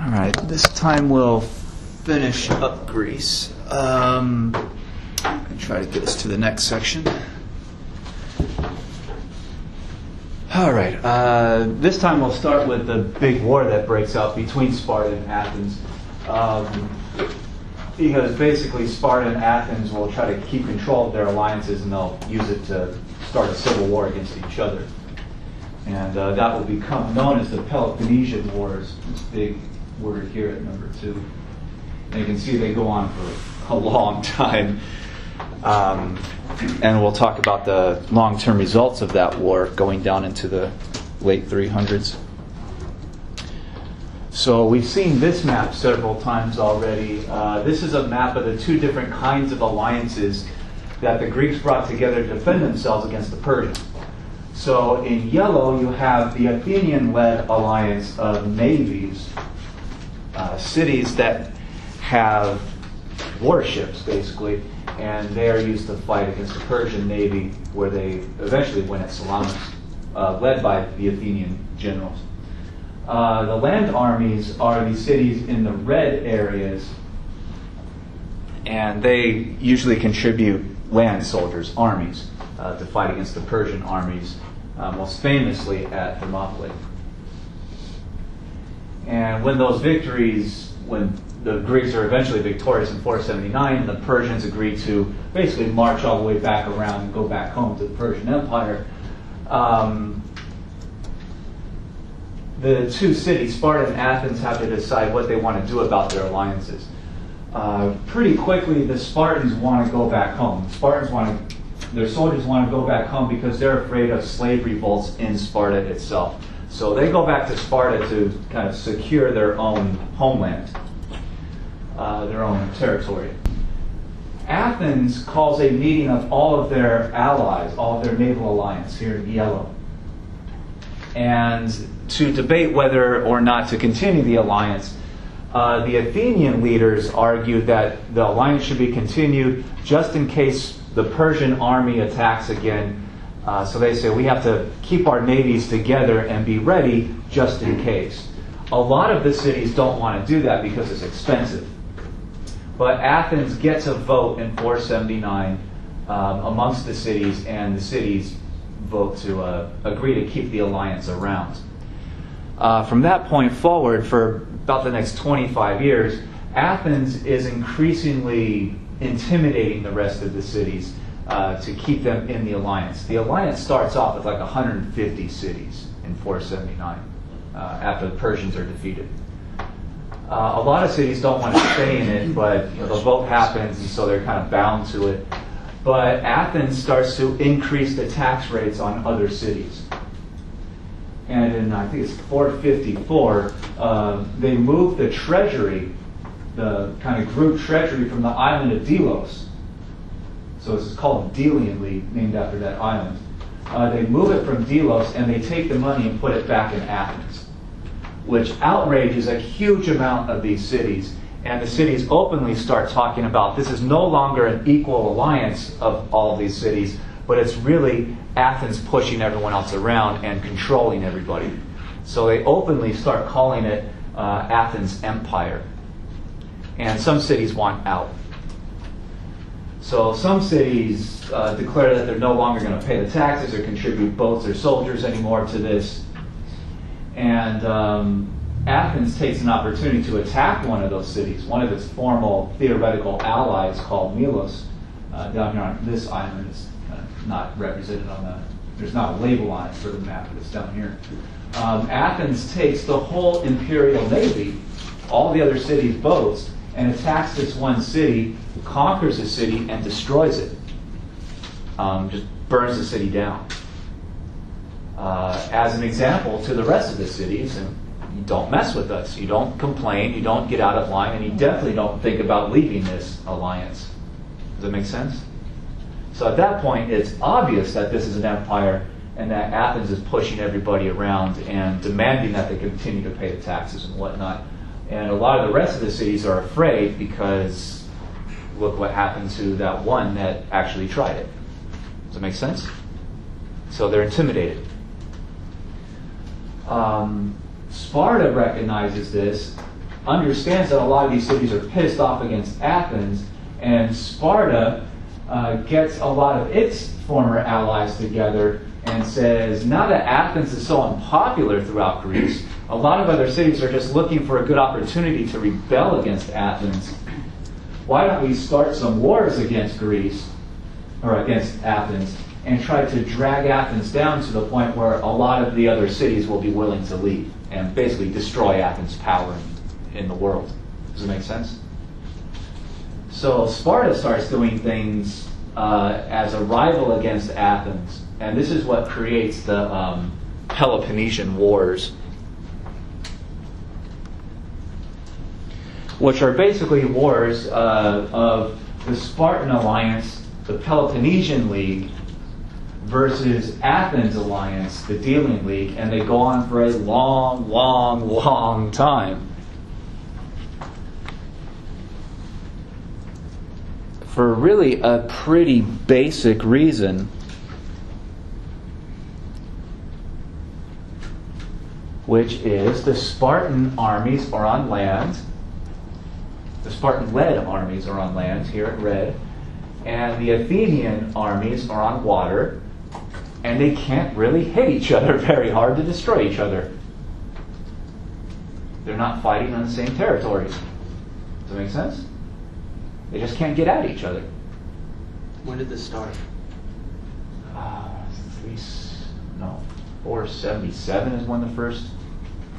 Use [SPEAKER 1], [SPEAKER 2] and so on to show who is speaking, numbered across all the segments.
[SPEAKER 1] All right, this time we'll finish up Greece and try to get us to the next section. All right, this time we'll start with the big war that breaks out between Sparta and Athens. Because basically Sparta and Athens will try to keep control of their alliances, and they'll use it to start a civil war against each other. And that will become known as the Peloponnesian Wars. This big word here at number 2. And you can see they go on for a long time. And we'll talk about the long-term results of that war going down into the late 300s. So we've seen this map several times already. This is a map of the two different kinds of alliances that the Greeks brought together to defend themselves against the Persians. So in yellow, you have the Athenian-led alliance of navies, cities that have warships, basically, and they are used to fight against the Persian navy, where they eventually win at Salamis, led by the Athenian generals. The land armies are these cities in the red areas, and they usually contribute land soldiers, armies, to fight against the Persian armies, most famously at Thermopylae. And when those victories, when the Greeks are eventually victorious in 479, and the Persians agree to basically march all the way back around and go back home to the Persian Empire, the two cities, Sparta and Athens, have to decide what they want to do about their alliances. Pretty quickly, the Spartans want to go back home. Their soldiers want to go back home because they're afraid of slave revolts in Sparta itself. So they go back to Sparta to kind of secure their own homeland, their own territory. Athens calls a meeting of all of their allies, all of their naval alliance here in yellow, and to debate whether or not to continue the alliance. The Athenian leaders argued that the alliance should be continued just in case the Persian army attacks again. So they say we have to keep our navies together and be ready just in case. A lot of the cities don't want to do that because it's expensive. But Athens gets a vote in 479 amongst the cities, and the cities vote to agree to keep the alliance around. From that point forward, for about the next 25 years, Athens is increasingly intimidating the rest of the cities to keep them in the alliance. The alliance starts off with like 150 cities in 479 after the Persians are defeated. A lot of cities don't want to stay in it, but the vote happens, and so they're kind of bound to it. But Athens starts to increase the tax rates on other cities. And in, I think it's 454, they moved the treasury, the kind of group treasury, from the island of Delos. So it's called Delianly, named after that island. They move it from Delos, and they take the money and put it back in Athens, which outrages a huge amount of these cities. And the cities openly start talking about this is no longer an equal alliance of all of these cities, but it's really Athens pushing everyone else around and controlling everybody. So they openly start calling it Athens Empire. And some cities want out. So some cities declare that they're no longer going to pay the taxes or contribute boats or soldiers anymore to this. And Athens takes an opportunity to attack one of those cities, one of its formal theoretical allies called Milos. Down here on this island is not represented on there's not a label on it for the map, but it's down here. Athens takes the whole imperial navy, all the other cities' boats, and attacks this one city, conquers the city, and destroys it. Just burns the city down. As an example to the rest of the cities, and you don't mess with us, you don't complain, you don't get out of line, and you definitely don't think about leaving this alliance. Does that make sense? So at that point, it's obvious that this is an empire and that Athens is pushing everybody around and demanding that they continue to pay the taxes and whatnot. And a lot of the rest of the cities are afraid because look what happened to that one that actually tried it. Does that make sense? So they're intimidated. Sparta recognizes this understands that a lot of these cities are pissed off against Athens, and Sparta gets a lot of its former allies together and says, now that Athens is so unpopular throughout Greece, a lot of other cities are just looking for a good opportunity to rebel against Athens. Why don't we start some wars against Greece, or against Athens, and try to drag Athens down to the point where a lot of the other cities will be willing to leave and basically destroy Athens' power in the world. Does it make sense? So Sparta starts doing things as a rival against Athens, and this is what creates the Peloponnesian Wars, which are basically wars of the Spartan alliance, the Peloponnesian League, versus Athens alliance, the Delian League, and they go on for a long, long, long time. For really a pretty basic reason, which is the Spartan armies are on land. The Spartan-led armies are on land, here in red, and the Athenian armies are on water, and they can't really hit each other very hard to destroy each other. They're not fighting on the same territories. Does that make sense? They just can't get at each other.
[SPEAKER 2] When did this start?
[SPEAKER 1] 477 is when the first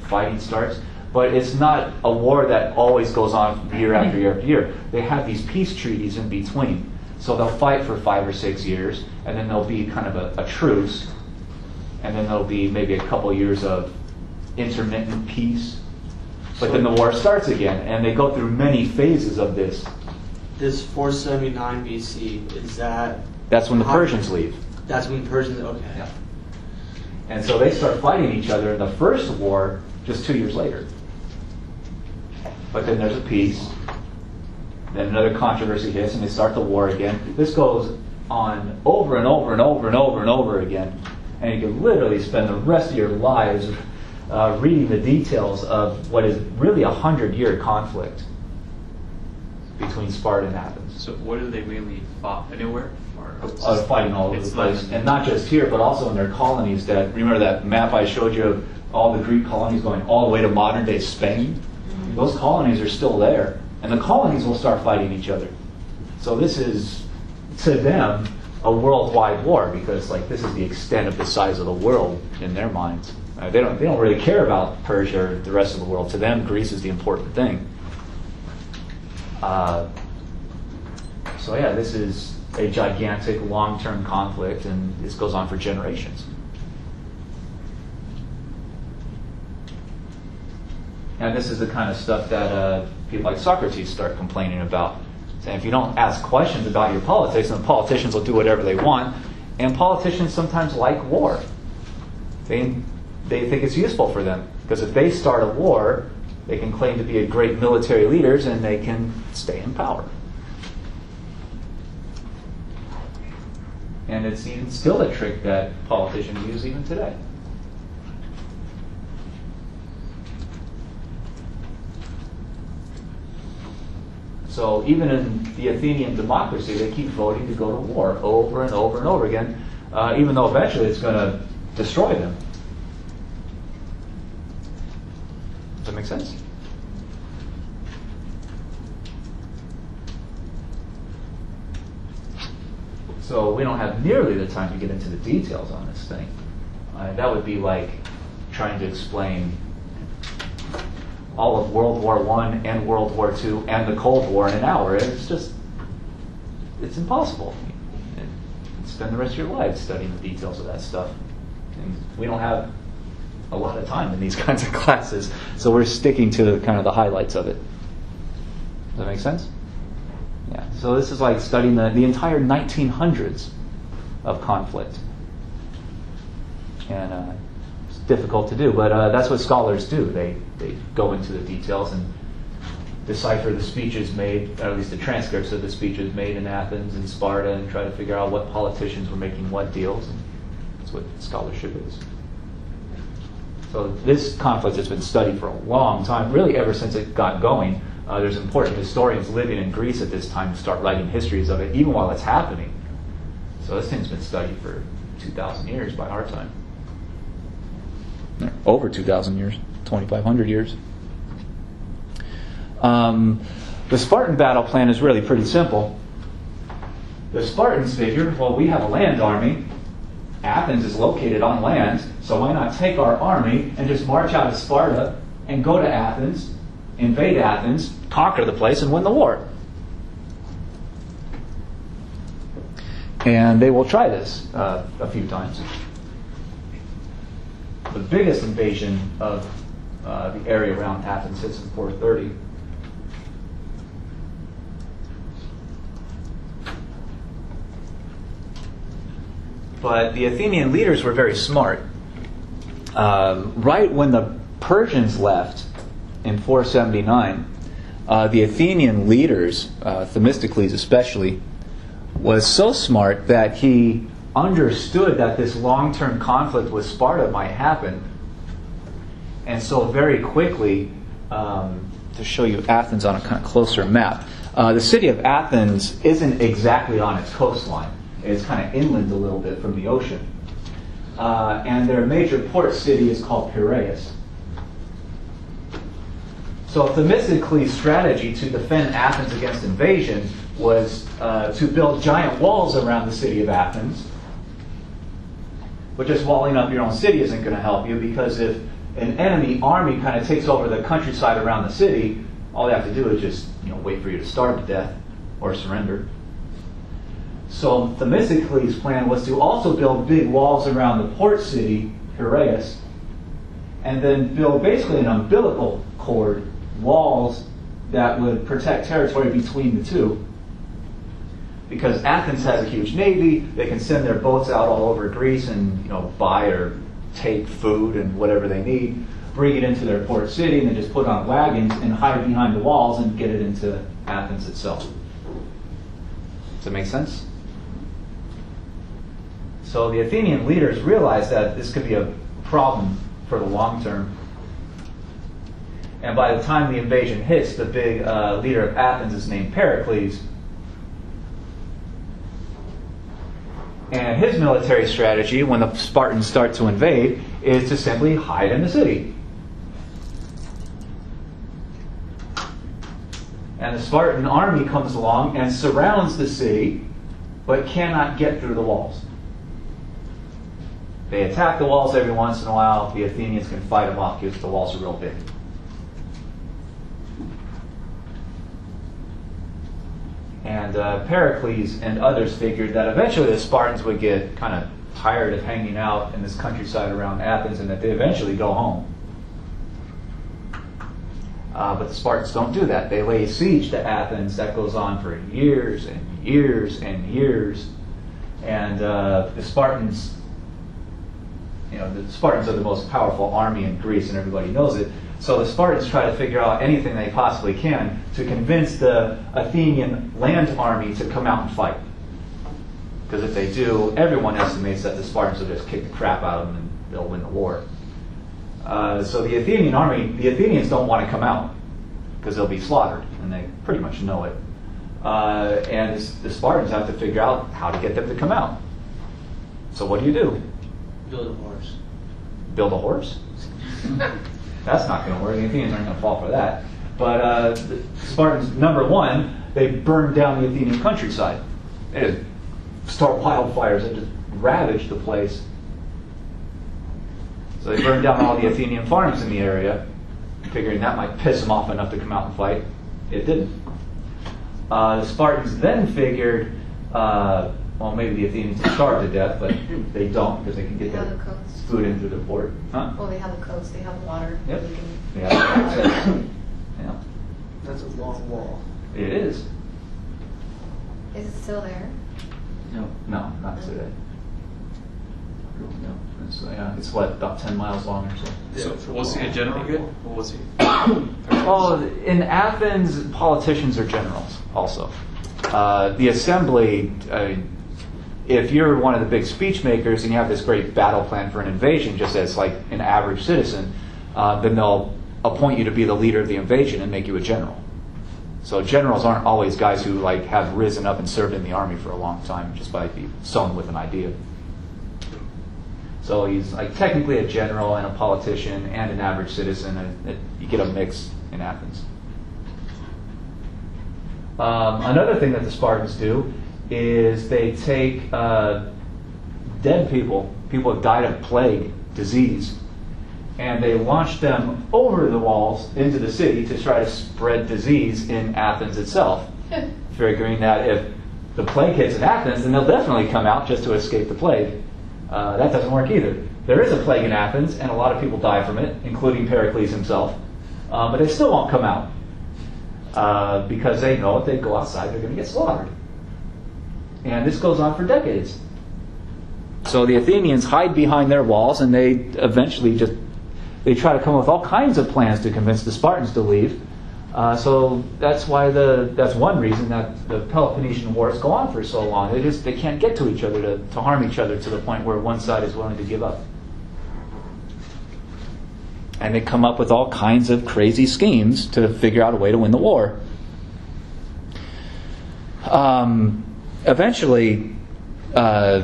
[SPEAKER 1] fighting starts. But it's not a war that always goes on year after year after year. They have these peace treaties in between. So they'll fight for 5 or 6 years, and then there'll be kind of a truce, and then there'll be maybe a couple years of intermittent peace. But then the war starts again, and they go through many phases of this.
[SPEAKER 2] This 479 BC, is that...
[SPEAKER 1] That's when the Persians leave.
[SPEAKER 2] That's when the Persians... Okay.
[SPEAKER 1] Yeah. And so they start fighting each other in the first war just 2 years later. But then there's a peace. Then another controversy hits, and they start the war again. This goes on over and over and over and over and over again. And you can literally spend the rest of your lives reading the details of what is really a 100-year conflict between Sparta and Athens.
[SPEAKER 3] So what do they mainly fought? Anywhere?
[SPEAKER 1] Fighting all over the place. And not just here, but also in their colonies. That, remember that map I showed you of all the Greek colonies going all the way to modern-day Spain? Mm-hmm. Those colonies are still there. And the colonies will start fighting each other. So this is, to them, a worldwide war, because this is the extent of the size of the world in their minds. They don't really care about Persia or the rest of the world. To them, Greece is the important thing. So yeah, this is a gigantic long-term conflict, and this goes on for generations. And this is the kind of stuff that people like Socrates start complaining about. Saying if you don't ask questions about your politics, then politicians will do whatever they want. And politicians sometimes like war. They think it's useful for them. Because if they start a war, they can claim to be a great military leaders and they can stay in power. And it's even still a trick that politicians use even today. So even in the Athenian democracy, they keep voting to go to war over and over and over again, even though eventually it's going to destroy them. Does that make sense? So we don't have nearly the time to get into the details on this thing. That would be like trying to explain all of World War I and World War II and the Cold War in an hour. It's impossible. You spend the rest of your life studying the details of that stuff. And we don't have a lot of time in these kinds of classes, so we're sticking to kind of the highlights of it. Does that make sense? Yeah. So this is like studying the entire 1900s of conflict. And it's difficult to do, but that's what scholars do. They go into the details and decipher the speeches made, or at least the transcripts of the speeches made in Athens and Sparta, and try to figure out what politicians were making what deals. And that's what scholarship is. So this conflict has been studied for a long time, really ever since it got going. There's important historians living in Greece at this time who start writing histories of it, even while it's happening. So this thing's been studied for 2,000 years by our time. Over 2,000 years, 2,500 years. The Spartan battle plan is really pretty simple. The Spartans figured, well, we have a land army. Athens is located on land, so why not take our army and just march out of Sparta and go to Athens, invade Athens, conquer the place, and win the war. And they will try this a few times. The biggest invasion of the area around Athens hits in 430. But the Athenian leaders were very smart. Right when the Persians left in 479, the Athenian leaders, Themistocles especially, was so smart that he understood that this long-term conflict with Sparta might happen. And so very quickly, to show you Athens on a kind of closer map, the city of Athens isn't exactly on its coastline. It's kind of inland a little bit from the ocean. And their major port city is called Piraeus. So Themistocles' strategy to defend Athens against invasion was to build giant walls around the city of Athens. But just walling up your own city isn't going to help you, because if an enemy army kind of takes over the countryside around the city, all they have to do is just wait for you to starve to death or surrender. So Themistocles' plan was to also build big walls around the port city, Piraeus, and then build basically an umbilical cord, walls that would protect territory between the two. Because Athens has a huge navy, they can send their boats out all over Greece and buy or take food and whatever they need, bring it into their port city, and then just put on wagons and hide behind the walls and get it into Athens itself. Does that make sense? So the Athenian leaders realized that this could be a problem for the long term. And by the time the invasion hits, the big leader of Athens is named Pericles. And his military strategy, when the Spartans start to invade, is to simply hide in the city. And the Spartan army comes along and surrounds the city, but cannot get through the walls. They attack the walls every once in a while. The Athenians can fight them off because the walls are real big. And Pericles and others figured that eventually the Spartans would get kind of tired of hanging out in this countryside around Athens, and that they eventually go home. But the Spartans don't do that. They lay siege to Athens. That goes on for years and years and years. And the Spartans, the Spartans are the most powerful army in Greece, and everybody knows it. So the Spartans try to figure out anything they possibly can to convince the Athenian land army to come out and fight. Because if they do, everyone estimates that the Spartans will just kick the crap out of them and they'll win the war. So the Athenian army, the Athenians don't want to come out because they'll be slaughtered, and they pretty much know it. And the Spartans have to figure out how to get them to come out. So what do?
[SPEAKER 2] Build a horse.
[SPEAKER 1] Build a horse? That's not going to work. The Athenians aren't going to fall for that. But the Spartans, number one, they burned down the Athenian countryside. They just start wildfires that just ravage the place. So they burned down all the Athenian farms in the area, figuring that might piss them off enough to come out and fight. It didn't. The Spartans then figured, maybe the Athenians will starve to death, but they don't, because they can get their food into the port. Huh?
[SPEAKER 4] Well, they have a coast, they have water.
[SPEAKER 1] Yep.
[SPEAKER 4] They
[SPEAKER 1] Yeah. Yeah.
[SPEAKER 2] That's a long wall.
[SPEAKER 1] It is.
[SPEAKER 4] Is it still there?
[SPEAKER 1] No, not today. No. It's about 10 miles long or so.
[SPEAKER 3] So was he a general? What was he?
[SPEAKER 1] In Athens, politicians are generals also. The assembly, if you're one of the big speech makers and you have this great battle plan for an invasion, just as like an average citizen, then they'll appoint you to be the leader of the invasion and make you a general. So generals aren't always guys who like have risen up and served in the army for a long time just by being sown with an idea. So he's like technically a general and a politician and an average citizen, and you get a mix in Athens. Another thing that the Spartans do is they take dead people who have died of plague, disease, and they launch them over the walls into the city to try to spread disease in Athens itself, figuring that if the plague hits in Athens, then they'll definitely come out just to escape the plague. That doesn't work either. There is a plague in Athens, and a lot of people die from it, including Pericles himself, but they still won't come out because they know if they go outside, they're going to get slaughtered. And this goes on for decades. So the Athenians hide behind their walls, and they eventually they try to come up with all kinds of plans to convince the Spartans to leave. So that's why that's one reason that the Peloponnesian Wars go on for so long. They can't get to each other to harm each other to the point where one side is willing to give up. And they come up with all kinds of crazy schemes to figure out a way to win the war. Eventually, a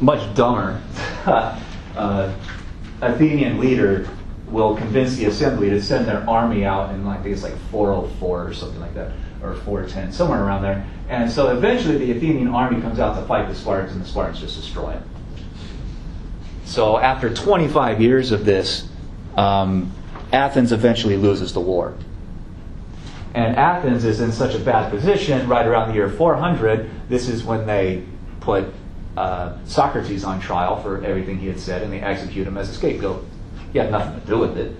[SPEAKER 1] much dumber Athenian leader will convince the assembly to send their army out in, I think it's like 404 or something like that, or 410, somewhere around there. And so eventually the Athenian army comes out to fight the Spartans, and the Spartans just destroy it. So after 25 years of this, Athens eventually loses the war. And Athens is in such a bad position right around the year 400. This is when they put Socrates on trial for everything he had said, and they execute him as a scapegoat. He had nothing to do with it.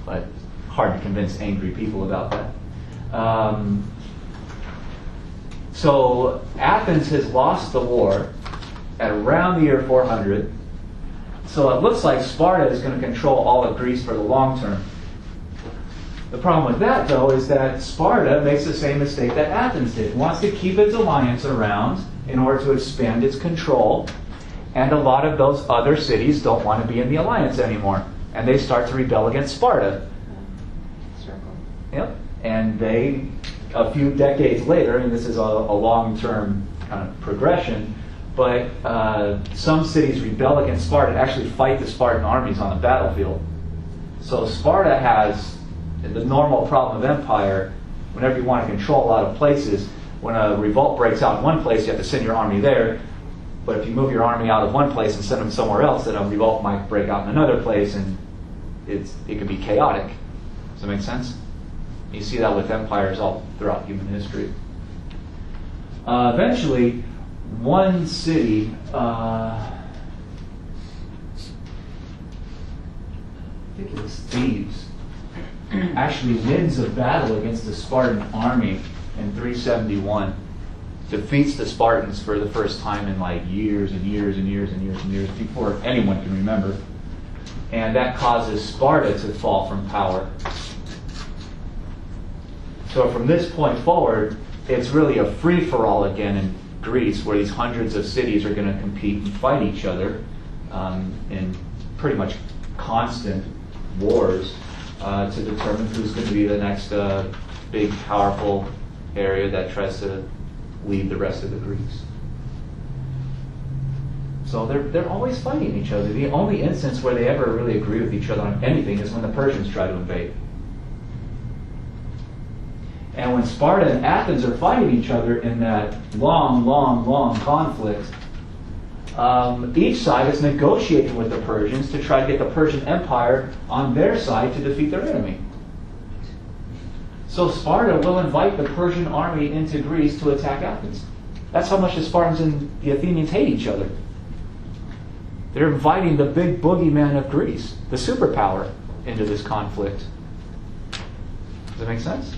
[SPEAKER 1] But hard to convince angry people about that. So Athens has lost the war at around the year 400. So it looks like Sparta is going to control all of Greece for the long term. The problem with that, though, is that Sparta makes the same mistake that Athens did. It wants to keep its alliance around in order to expand its control. And a lot of those other cities don't want to be in the alliance anymore. And they start to rebel against Sparta. Yep. And they, a few decades later, and this is a long-term kind of progression, but some cities rebel against Sparta and actually fight the Spartan armies on the battlefield. So Sparta has the normal problem of empire. Whenever you want to control a lot of places, when a revolt breaks out in one place, you have to send your army there. But if you move your army out of one place and send them somewhere else, then a revolt might break out in another place, and it can be chaotic. Does that make sense? You see that with empires all throughout human history. Eventually, one city, I think it was Thebes, actually wins a battle against the Spartan army in 371. Defeats the Spartans for the first time in like years and years and years and years and years before anyone can remember. And that causes Sparta to fall from power. So from this point forward, it's really a free-for-all again in Greece, where these hundreds of cities are going to compete and fight each other in pretty much constant wars to determine who's going to be the next big, powerful area that tries to lead the rest of the Greeks. So they're always fighting each other. The only instance where they ever really agree with each other on anything is when the Persians try to invade. And when Sparta and Athens are fighting each other in that long, long, long conflict, each side is negotiating with the Persians to try to get the Persian Empire on their side to defeat their enemy. So Sparta will invite the Persian army into Greece to attack Athens. That's how much the Spartans and the Athenians hate each other. They're inviting the big boogeyman of Greece, the superpower, into this conflict. Does that make sense?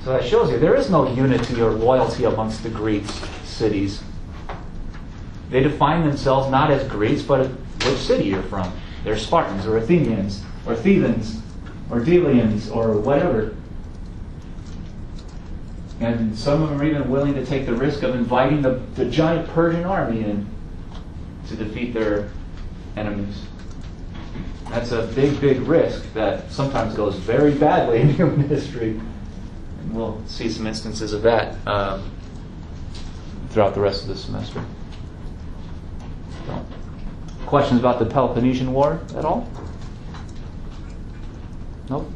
[SPEAKER 1] So that shows you there is no unity or loyalty amongst the Greek cities. They define themselves not as Greeks, but which city you're from. They're Spartans or Athenians or Thebans or Delians or whatever. And some of them are even willing to take the risk of inviting the giant Persian army in to defeat their enemies. That's a big, big risk that sometimes goes very badly in human history. And we'll see some instances of that throughout the rest of the semester. So, questions about the Peloponnesian War at all? Nope.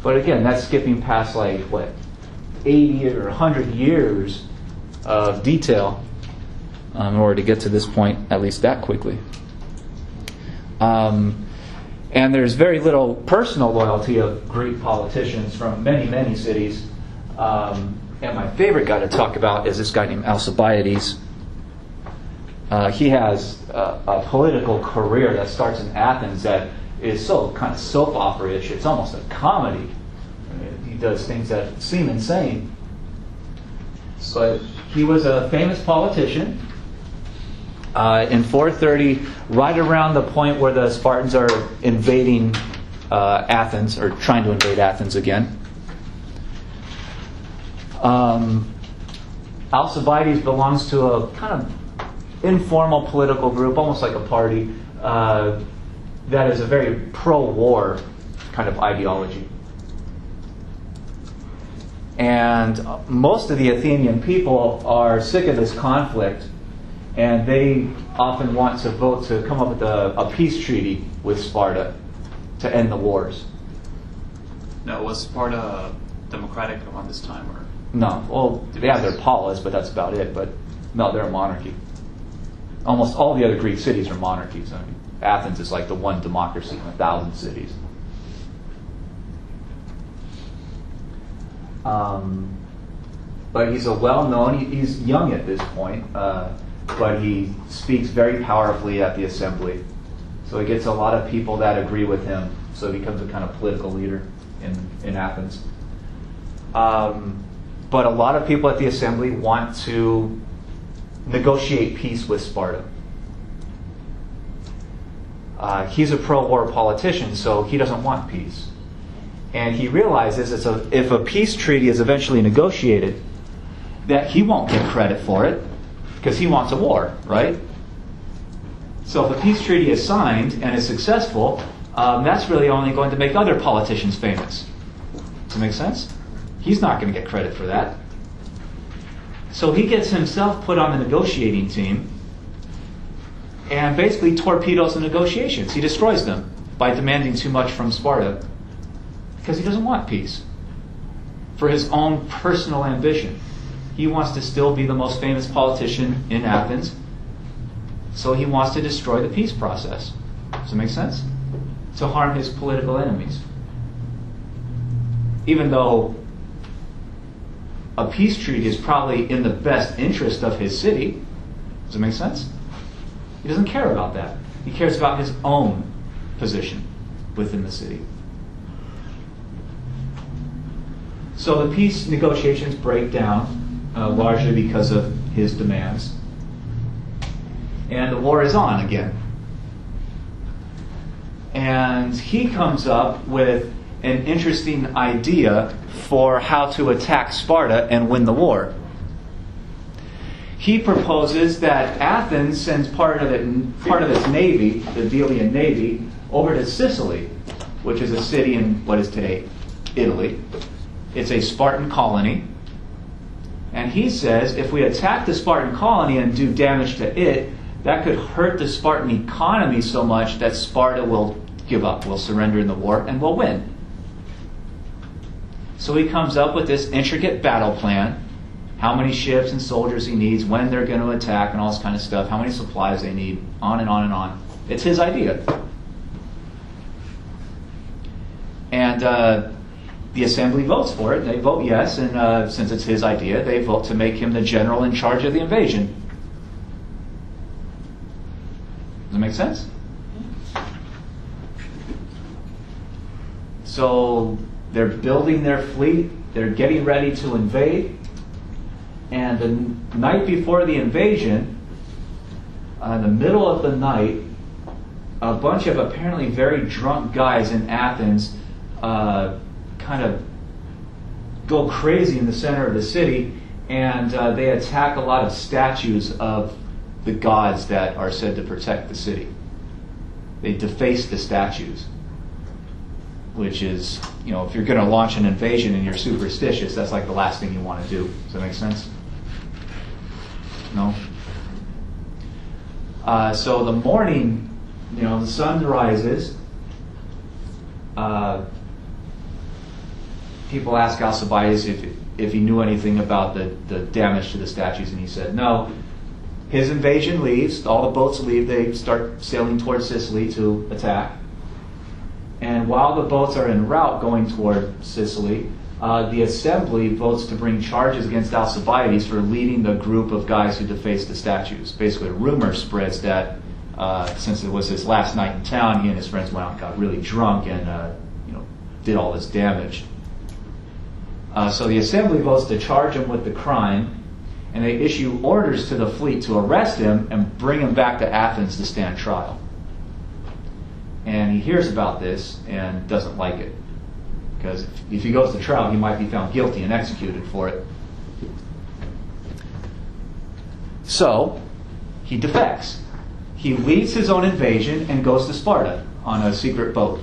[SPEAKER 1] But again, that's skipping past 80 or 100 years of detail in order to get to this point, at least that quickly. And there's very little personal loyalty of Greek politicians from many, many cities. And my favorite guy to talk about is this guy named Alcibiades. He has a political career that starts in Athens that is so kind of soap opera-ish. It's almost a comedy. He does things that seem insane. But he was a famous politician. In 430, right around the point where the Spartans are invading Athens, or trying to invade Athens again, Alcibiades belongs to a kind of informal political group, almost like a party, that is a very pro-war kind of ideology. And most of the Athenian people are sick of this conflict, and they often want to vote to come up with a peace treaty with Sparta to end the wars.
[SPEAKER 3] No, was Sparta democratic around this time, or?
[SPEAKER 1] No. Well, they have their polis, but that's about it. But no, they're a monarchy. Almost all the other Greek cities are monarchies. I mean, Athens is like the one democracy in 1,000 cities. But he's a well-known, he's young at this point, but he speaks very powerfully at the assembly. So he gets a lot of people that agree with him, so he becomes a kind of political leader in Athens. But a lot of people at the assembly want to negotiate peace with Sparta. He's a pro-war politician, so he doesn't want peace. And he realizes if a peace treaty is eventually negotiated, that he won't get credit for it, because he wants a war, right? So if a peace treaty is signed and is successful, that's really only going to make other politicians famous. Does that make sense? He's not going to get credit for that. So he gets himself put on the negotiating team and basically torpedoes the negotiations. He destroys them by demanding too much from Sparta because he doesn't want peace for his own personal ambition. He wants to still be the most famous politician in Athens, so he wants to destroy the peace process. Does that make sense? To harm his political enemies. Even though a peace treaty is probably in the best interest of his city. Does that make sense? He doesn't care about that. He cares about his own position within the city. So the peace negotiations break down largely because of his demands. And the war is on again. And he comes up with an interesting idea for how to attack Sparta and win the war. He proposes that Athens sends part of its navy, the Delian navy, over to Sicily, which is a city in what is today Italy. It's a Spartan colony. And he says if we attack the Spartan colony and do damage to it, that could hurt the Spartan economy so much that Sparta will give up, will surrender in the war, and will win. So he comes up with this intricate battle plan, how many ships and soldiers he needs, when they're going to attack, and all this kind of stuff, how many supplies they need, on and on and on. It's his idea. And the assembly votes for it. They vote yes, and since it's his idea, they vote to make him the general in charge of the invasion. Does that make sense? So they're building their fleet, they're getting ready to invade, and the night before the invasion, in the middle of the night, a bunch of apparently very drunk guys in Athens kind of go crazy in the center of the city, and they attack a lot of statues of the gods that are said to protect the city. They deface the statues, which is, if you're going to launch an invasion and you're superstitious, that's like the last thing you want to do. Does that make sense? No? So the morning, the sun rises. People ask Alcibiades if he knew anything about the damage to the statues, and he said no. His invasion leaves, all the boats leave, they start sailing towards Sicily to attack. And while the boats are en route going toward Sicily, the assembly votes to bring charges against Alcibiades for leading the group of guys who defaced the statues. Basically, a rumor spreads that since it was his last night in town, he and his friends went out and got really drunk and did all this damage. So the assembly votes to charge him with the crime, and they issue orders to the fleet to arrest him and bring him back to Athens to stand trial. And he hears about this and doesn't like it, because if he goes to trial, he might be found guilty and executed for it. So he defects. He leads his own invasion and goes to Sparta on a secret boat.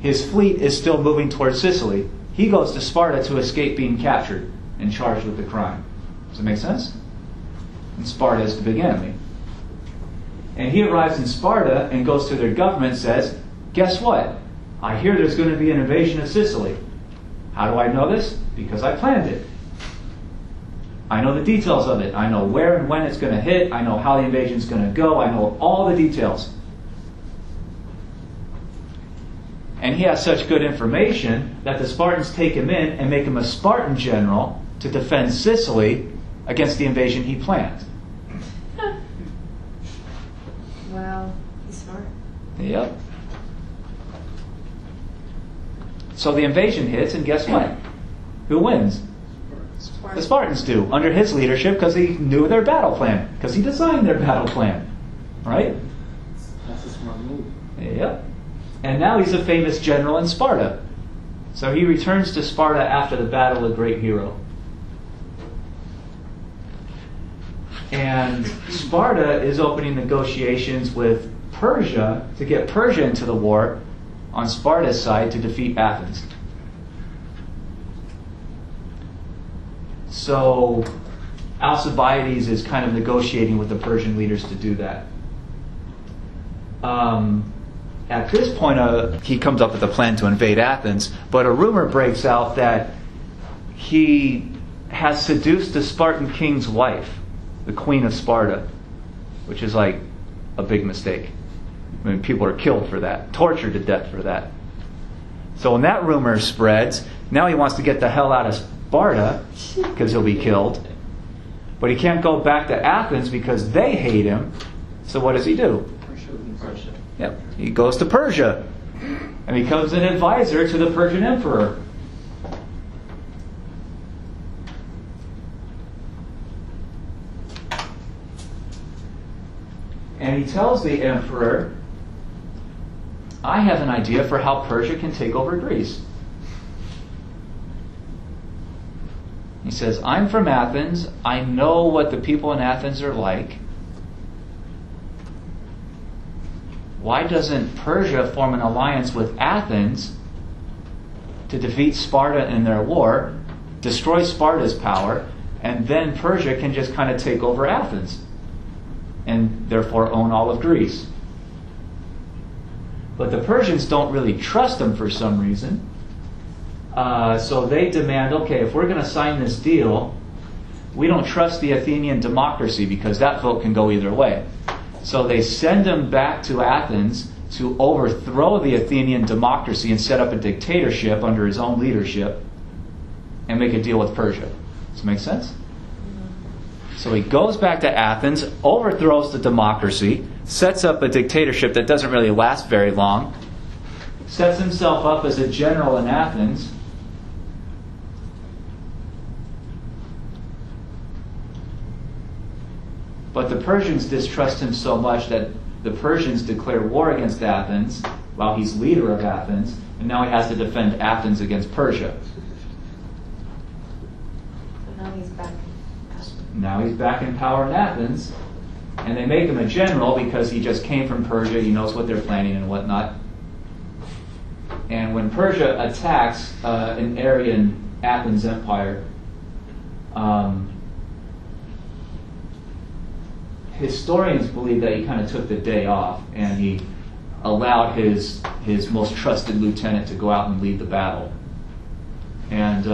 [SPEAKER 1] His fleet is still moving towards Sicily. He goes to Sparta to escape being captured and charged with the crime. Does that make sense? And Sparta is the big enemy. And he arrives in Sparta and goes to their government and says, guess what? I hear there's going to be an invasion of Sicily. How do I know this? Because I planned it. I know the details of it. I know where and when it's going to hit. I know how the invasion is going to go. I know all the details. And he has such good information that the Spartans take him in and make him a Spartan general to defend Sicily against the invasion he planned.
[SPEAKER 4] Wow, he's smart.
[SPEAKER 1] Yep. So the invasion hits, and guess what? Who wins? The Spartans do, under his leadership, because he knew their battle plan, because he designed their battle plan. Right?
[SPEAKER 2] That's a smart move.
[SPEAKER 1] Yep. And now he's a famous general in Sparta. So he returns to Sparta after the battle, a great hero. And Sparta is opening negotiations with Persia to get Persia into the war on Sparta's side to defeat Athens. So Alcibiades is kind of negotiating with the Persian leaders to do that. At this point, he comes up with a plan to invade Athens, but a rumor breaks out that he has seduced the Spartan king's wife, the queen of Sparta, which is like a big mistake. I mean, people are killed for that, tortured to death for that. So when that rumor spreads, now he wants to get the hell out of Sparta because he'll be killed. But he can't go back to Athens because they hate him. So what does he do?
[SPEAKER 2] Persia.
[SPEAKER 1] Yep. He goes to Persia and becomes an advisor to the Persian emperor. And he tells the emperor, I have an idea for how Persia can take over Greece. He says, I'm from Athens. I know what the people in Athens are like. Why doesn't Persia form an alliance with Athens to defeat Sparta in their war, destroy Sparta's power, and then Persia can just kind of take over Athens and therefore own all of Greece? But the Persians don't really trust them for some reason. So they demand, okay, if we're going to sign this deal, we don't trust the Athenian democracy because that vote can go either way. So they send him back to Athens to overthrow the Athenian democracy and set up a dictatorship under his own leadership and make a deal with Persia. Does it make sense? So he goes back to Athens, overthrows the democracy, sets up a dictatorship that doesn't really last very long, sets himself up as a general in Athens, but the Persians distrust him so much that the Persians declare war against Athens while he's leader of Athens, and now he has to defend Athens against Persia.
[SPEAKER 4] So now he's back.
[SPEAKER 1] Now he's back in power in Athens, and they make him a general because he just came from Persia, he knows what they're planning and whatnot. And when Persia attacks an area in Athens Empire, historians believe that he kind of took the day off and he allowed his most trusted lieutenant to go out and lead the battle. And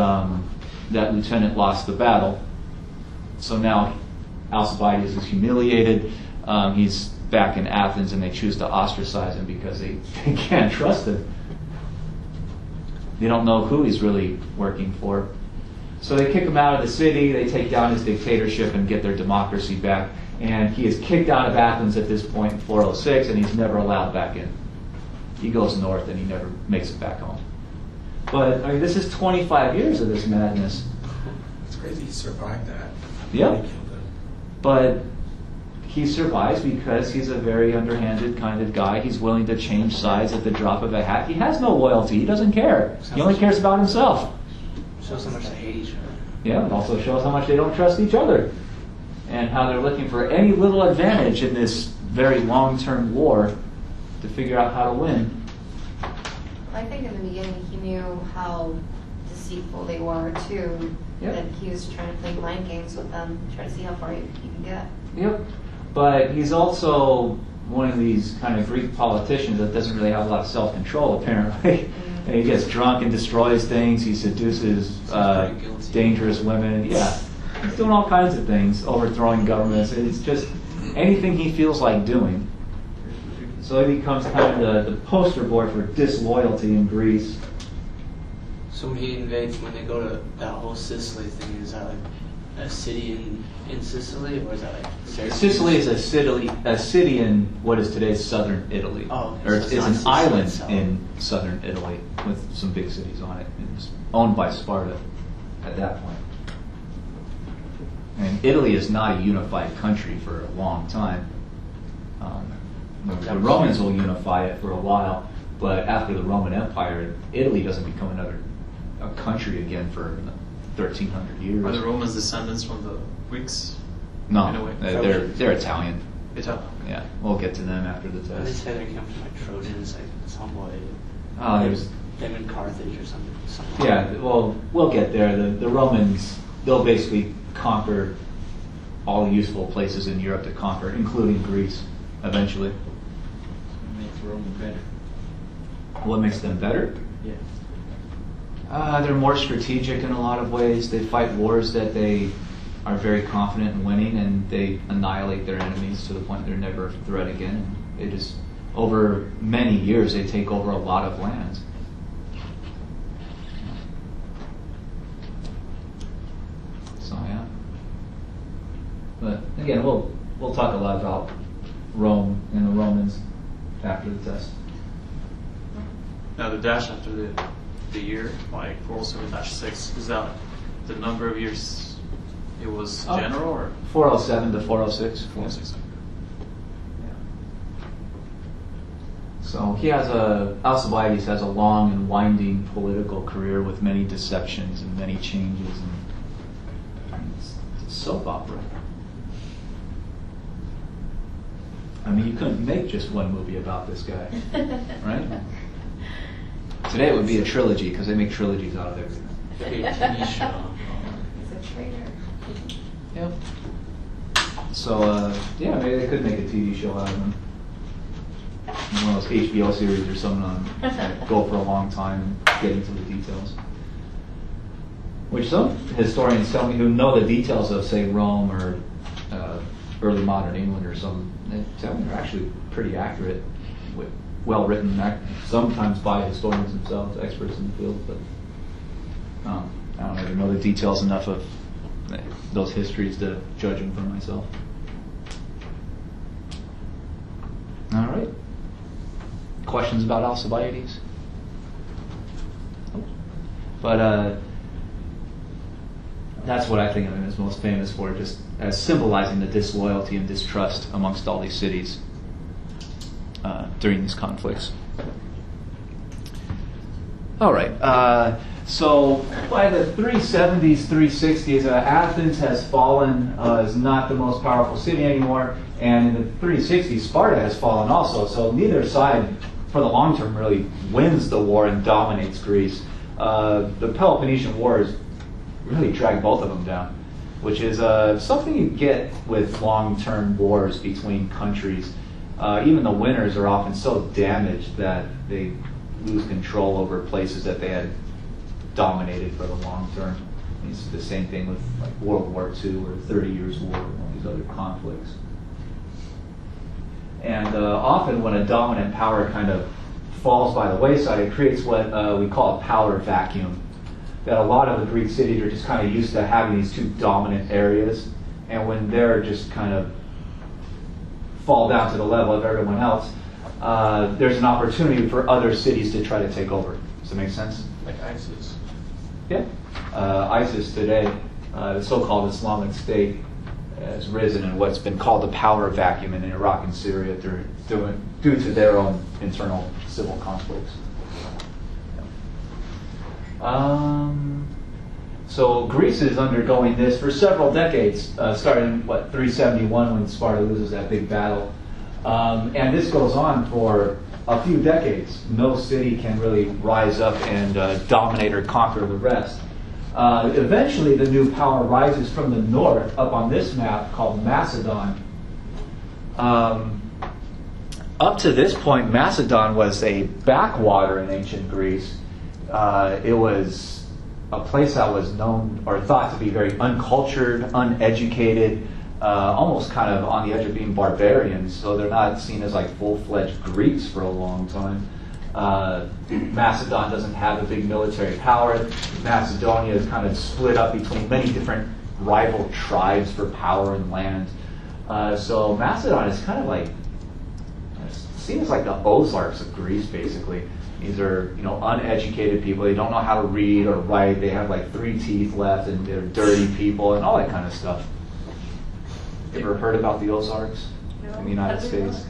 [SPEAKER 1] that lieutenant lost the battle. So now Alcibiades is humiliated. He's back in Athens and they choose to ostracize him because they can't trust him. They don't know who he's really working for. So they kick him out of the city, they take down his dictatorship and get their democracy back. And he is kicked out of Athens at this point in 406, and he's never allowed back in. He goes north and he never makes it back home. But I mean, this is 25 years of this madness.
[SPEAKER 5] It's crazy he survived that.
[SPEAKER 1] Yep.
[SPEAKER 5] They killed him.
[SPEAKER 1] But he survives because he's a very underhanded kind of guy. He's willing to change sides at the drop of a hat. He has no loyalty. He doesn't care. He only cares about himself.
[SPEAKER 2] Shows how much they hate each other.
[SPEAKER 1] Yeah, it also shows how much they don't trust each other and how they're looking for any little advantage in this very long-term war to figure out how to win.
[SPEAKER 4] I think in the beginning he knew how deceitful they were too.
[SPEAKER 1] Yep.
[SPEAKER 4] That he was trying to play mind games with them, try to see how far he can get.
[SPEAKER 1] Yep. But he's also one of these kind of Greek politicians that doesn't really have a lot of self-control, apparently. And he gets drunk and destroys things. He seduces dangerous women. Yeah. He's doing all kinds of things, overthrowing governments. It's just anything he feels like doing. So he becomes kind of the poster boy for disloyalty in Greece.
[SPEAKER 2] So when he invades, when they go to that whole Sicily thing, is that like a city in Sicily, or is that like Syracuse?
[SPEAKER 1] Sicily is a city in what is today's southern Italy.
[SPEAKER 2] Oh, okay.
[SPEAKER 1] Or
[SPEAKER 2] So
[SPEAKER 1] it's
[SPEAKER 2] it's
[SPEAKER 1] an
[SPEAKER 2] not Sicily
[SPEAKER 1] island
[SPEAKER 2] itself.
[SPEAKER 1] in southern Italy with some big cities on it. It's owned by Sparta at that point. And Italy is not a unified country for a long time. The Romans will unify it for a while, but after the Roman Empire, Italy doesn't become a country again for 1,300 years.
[SPEAKER 3] Are the Romans descendants from the Greeks?
[SPEAKER 1] No,
[SPEAKER 3] in a way?
[SPEAKER 1] they're Italian.
[SPEAKER 3] Italian.
[SPEAKER 1] Yeah, we'll get to them after the
[SPEAKER 2] They
[SPEAKER 1] test.
[SPEAKER 2] say they come from like Trojans, like some way.
[SPEAKER 1] There's
[SPEAKER 2] Them in Carthage or something.
[SPEAKER 1] Yeah, well, we'll get there. The Romans, they'll basically conquer all the useful places in Europe to conquer, including Greece, eventually.
[SPEAKER 5] Makes Rome better.
[SPEAKER 1] What makes them better?
[SPEAKER 5] Yeah.
[SPEAKER 1] They're more strategic in a lot of ways. They fight wars that they are very confident in winning, and they annihilate their enemies to the point they're never a threat again. It is, over many years, they take over a lot of lands. So yeah. But again, we'll talk a lot about Rome and the Romans after the test.
[SPEAKER 3] Now the dash after the year, like 407-6, is that the number of years it was
[SPEAKER 1] Oh.
[SPEAKER 3] general or
[SPEAKER 1] 407 to 406.
[SPEAKER 3] 406?
[SPEAKER 1] So Alcibiades has a long and winding political career with many deceptions and many changes, and it's a soap opera. I mean, you couldn't make just one movie about this guy, right? Today it would be a trilogy because they make trilogies out of everything.
[SPEAKER 2] Maybe a TV show.
[SPEAKER 4] He's a traitor.
[SPEAKER 1] Yep. So yeah, maybe they could make a TV show out of him. One of those HBO series or something on go for a long time and get into the details. Which some historians tell me who know the details of, say, Rome or early modern England or some, they tell me they're actually pretty accurate, well written, sometimes by historians themselves, experts in the field. But I don't ever know the details enough of those histories to judge them for myself. All right. Questions about Alcibiades? But that's what I think of him as most famous for, just as symbolizing the disloyalty and distrust amongst all these cities during these conflicts. All right. So by the 370s, 360s, Athens has fallen, is not the most powerful city anymore. And in the 360s, Sparta has fallen also. So neither side, for the long term, really wins the war and dominates Greece. The Peloponnesian Wars really drag both of them down, which is something you get with long-term wars between countries. Even the winners are often so damaged that they lose control over places that they had dominated for the long term. It's the same thing with like World War II or 30 Years' War and all these other conflicts. And often when a dominant power kind of falls by the wayside, it creates what we call a power vacuum. That a lot of the Greek cities are just kind of used to having these two dominant areas, and when they're just kind of fall down to the level of everyone else, there's an opportunity for other cities to try to take over. Does that make sense?
[SPEAKER 5] Like ISIS.
[SPEAKER 1] Yeah. ISIS today, the so-called Islamic State, has risen in what's been called the power vacuum in Iraq and Syria due to their own internal civil conflicts. So Greece is undergoing this for several decades, starting 371 when Sparta loses that big battle, and this goes on for a few decades. No city can really rise up and dominate or conquer the rest. Eventually, the new power rises from the north, up on this map called Macedon. Up to this point, Macedon was a backwater in ancient Greece. It was a place that was known or thought to be very uncultured, uneducated, almost kind of on the edge of being barbarians. So they're not seen as like full-fledged Greeks for a long time. Macedon doesn't have a big military power. Macedonia is kind of split up between many different rival tribes for power and land. So Macedon is kind of like, seen as like the Ozarks of Greece, basically. These are, uneducated people. They don't know how to read or write. They have like 3 teeth left, and they're dirty people, and all that kind of stuff. You ever heard about the Ozarks in the United States?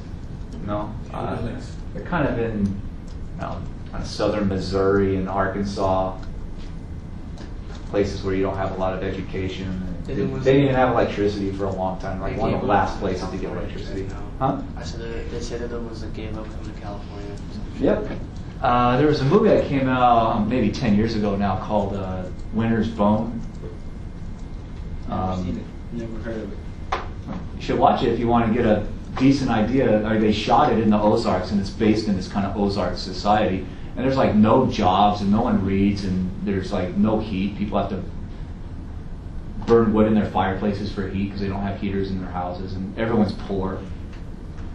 [SPEAKER 1] No? They're kind of in kind of southern Missouri and Arkansas, places where you don't have a lot of education. They didn't even have electricity for a long time. Like one of the last places to get electricity. Huh?
[SPEAKER 2] I said they said that it was gave up coming to California.
[SPEAKER 1] Yep. There was a movie that came out maybe 10 years ago now called Winter's Bone.
[SPEAKER 5] Never heard of it.
[SPEAKER 1] You should watch it if you want to get a decent idea. They shot it in the Ozarks, and it's based in this kind of Ozark society. And there's like no jobs, and no one reads, and there's like no heat. People have to burn wood in their fireplaces for heat because they don't have heaters in their houses, and everyone's poor.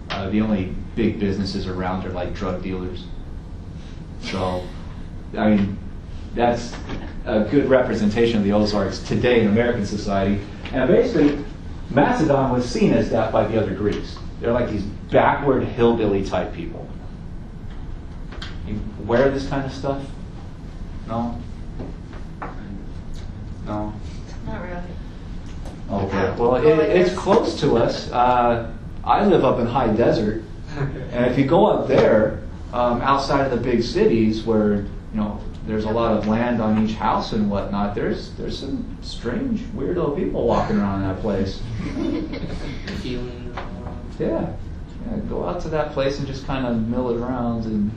[SPEAKER 1] The only big businesses around are like drug dealers. So, I mean, that's a good representation of the Ozarks today in American society. And basically, Macedon was seen as that by the other Greeks. They're like these backward hillbilly type people. You aware of this kind of stuff? No? No?
[SPEAKER 4] Not really.
[SPEAKER 1] Okay. Well, it's close to us. I live up in high desert. And if you go up there, outside of the big cities where, there's a lot of land on each house and whatnot, there's some strange, weirdo people walking around in that place.
[SPEAKER 2] Feeling.
[SPEAKER 1] Yeah. Go out to that place and just kind of mill it around and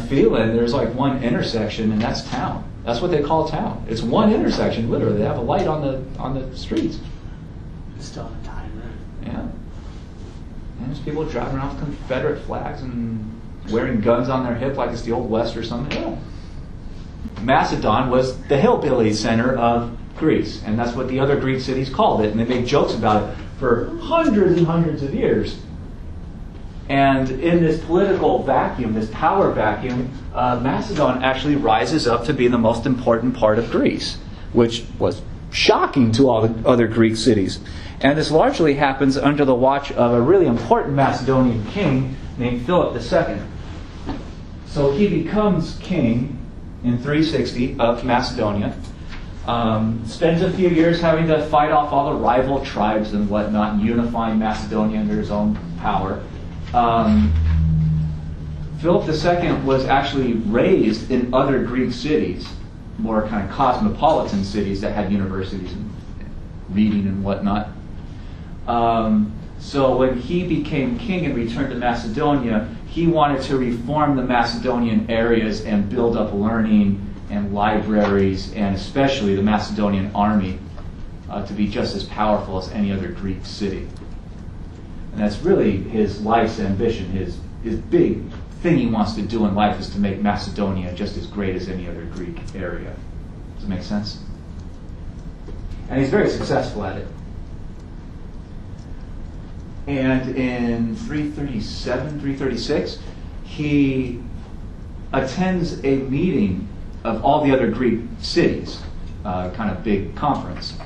[SPEAKER 1] feel it. There's like one intersection, and that's town. That's what they call town. It's one intersection, literally. They have a light on the streets.
[SPEAKER 2] It's still on a timer.
[SPEAKER 1] Yeah. And there's people driving around with Confederate flags and wearing guns on their hip like it's the Old West or something. Yeah. Macedon was the hillbilly center of Greece, and that's what the other Greek cities called it, and they made jokes about it for hundreds and hundreds of years. And in this political vacuum, this power vacuum, Macedon actually rises up to be the most important part of Greece, which was shocking to all the other Greek cities. And this largely happens under the watch of a really important Macedonian king named Philip II. So he becomes king in 360 of Macedonia, spends a few years having to fight off all the rival tribes and whatnot, and unifying Macedonia under his own power. Philip II was actually raised in other Greek cities, more kind of cosmopolitan cities that had universities and reading and whatnot. So when he became king and returned to Macedonia, he wanted to reform the Macedonian areas and build up learning and libraries, and especially the Macedonian army, to be just as powerful as any other Greek city. And that's really his life's ambition. His big thing he wants to do in life is to make Macedonia just as great as any other Greek area. Does it make sense? And he's very successful at it. And in 337, 336, he attends a meeting of all the other Greek cities, kind of big conference.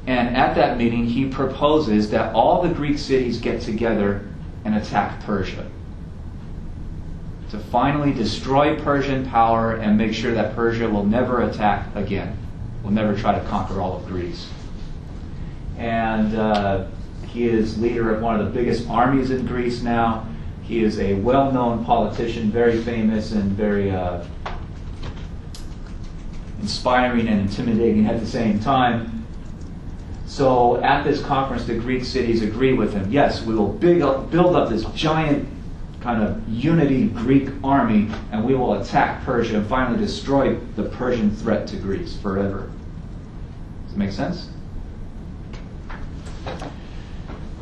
[SPEAKER 1] And at that meeting, he proposes that all the Greek cities get together and attack Persia, to finally destroy Persian power and make sure that Persia will never attack again, will never try to conquer all of Greece. And he is leader of one of the biggest armies in Greece now. He is a well-known politician, very famous and very inspiring and intimidating at the same time. So at this conference, the Greek cities agree with him. Yes, we will build up this giant kind of unity Greek army, and we will attack Persia and finally destroy the Persian threat to Greece forever. Does it make sense?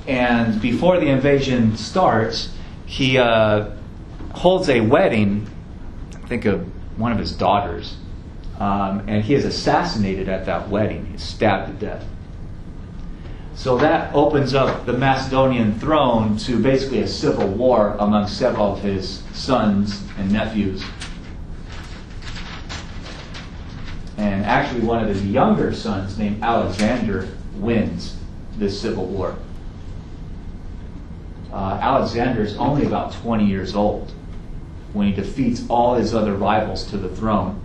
[SPEAKER 1] And before the invasion starts, he holds a wedding, I think of one of his daughters, and he is assassinated at that wedding. He's stabbed to death. So that opens up the Macedonian throne to basically a civil war among several of his sons and nephews. And actually one of his younger sons, named Alexander, wins this civil war. Alexander is only about 20 years old when he defeats all his other rivals to the throne